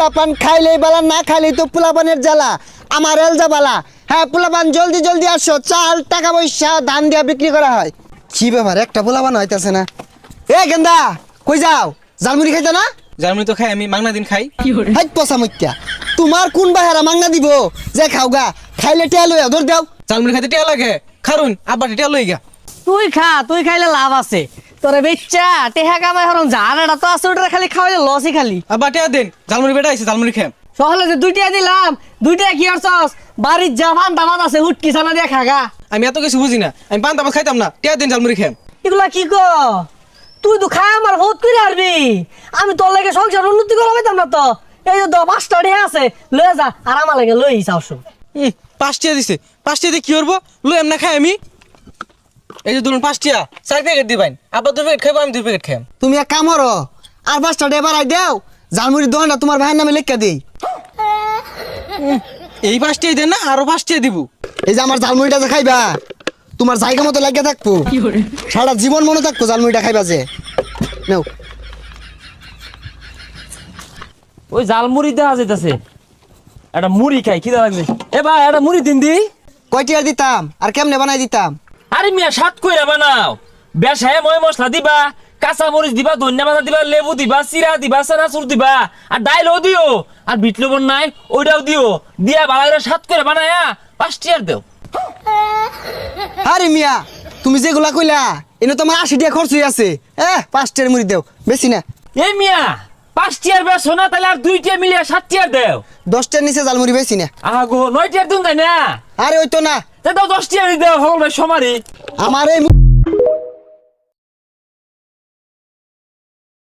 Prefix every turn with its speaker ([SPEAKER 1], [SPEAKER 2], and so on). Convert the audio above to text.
[SPEAKER 1] পোলাপান খাইলেই বালা, না খাইলেই তো পোলাপানের জ্বালা। আমার এলজা বালা। হ্যাঁ পোলাপান জলদি জলদি আসো, চাল টাকা পয়সা ধান দিয়া বিক্রি করা হয়। কি ব্যাপার, একটা পোলাপান হইতাছে না। এ গেন্দা কই যাও? জালমুড়ি খাইতো না?
[SPEAKER 2] জার্মানি তো খাই, আমি মাংনা দিন খাই।
[SPEAKER 1] হাই পচা মত্যা, তোমার কোন বাহারা মাংনা দিব যে খাওগা? খাইলে টেয়া লইয়া ধর দেও।
[SPEAKER 2] জার্মানি খাইতে টিয়া লাগে, খারুন আব্বা টিয়া লই গা।
[SPEAKER 3] তুই খা, তুই খাইলে লাভ আছে। তোরে বেচ্চা টেহা কামাই হরম জান, এটা তো আছে, ওটা খালি খাওয়াইলে লসই খালি।
[SPEAKER 2] আব্বা টিয়া দেন, জার্মানি বেটা আইছে, জার্মানি খাম।
[SPEAKER 3] সহলে যে দুইটা দিলাম, দুইটা কি করছস? বাড়ির জামান দামাত আছে, হুটকি ছানা দিয়ে খাগা।
[SPEAKER 2] আমি এত কিছু বুঝি না, আমি পান তামাক খাইতাম না, টিয়া দেন জার্মানি খাম।
[SPEAKER 3] এগুলা কি কো? তুই তো খাই আমার বহুত করে আরবি। আমি তোর লাগে সংসার উন্নতি করা পাইতাম না তো। এই যে 5টা ঢে আছে, লয়ে যা, আর আমার লাগে লই যাও শুন।
[SPEAKER 2] 5 টিয়া দিছে, 5 টিয়া দিয়ে কি করবো? লই এমনা খাই আমি। এই যে ধরুন 5 টিয়া, 4 প্যাকেট দিবেন। আব্বা 2 প্যাকেট খাইবো, আমি 2 প্যাকেট খাম।
[SPEAKER 1] তুমি এক কাম করো, আর 5টা ডে বাড়াই দেও, জালমুড়ির দোকানটা তোমার ভাইয়ের নামে লেখা দেই।
[SPEAKER 2] এই 5 টিয়া দেন না, আরো 5 টিয়া দিব।
[SPEAKER 1] এই যে আমার জালমুড়িটা যে খাইবা, তোমার জায়গা মতো লাগিয়ে থাকবো, সারা জীবন মনে থাকবো জালমুড়িটা খাইবা যে। নাও।
[SPEAKER 4] ওই জাল মুড়ি দেওয়া যাইতেছে, একটা মুড়ি খাই, খিদা লাগছে। এ ভাই একটা মুড়ি দিন দি।
[SPEAKER 1] কয়টি আর দিতাম, আর কেমনে বানাই দিতাম?
[SPEAKER 4] আরে মিয়া সাত কইরা বানাও, বেশায় ময় মশলা দিবা, কাঁচা মরিচ দিবা, ধনিয়া পাতা দিবা, লেবু দিবা, চিরা দিবা, চানাচুর দিবা, আর ডাইলও দিও, আর বিট লবণ নাই ওইটাও দিও, দিয়া ভালো করে সাত করে বানায়া 5 টিয়ার দেও।
[SPEAKER 1] আরে মিয়া, তুমি যেগুলা কইলা এনে তোমার 80 টাকা খরচ হয়ে আছে। 5টার মুড়ি দেও, বেশি না।
[SPEAKER 4] এই মিয়া 5 টিয়ার বেশো না, তাহলে আর 2 টিয়া মিলিয়ে 7 টিয়ার দেও।
[SPEAKER 1] 10টার নিচে জালমুড়ি বেশি না।
[SPEAKER 4] আগো 9 টিয়ার দিন তাই না?
[SPEAKER 1] আরে ওই তো না,
[SPEAKER 4] তে দাও 10 টিয়ার দেও, হল ভাই সমারি।
[SPEAKER 1] আমার এই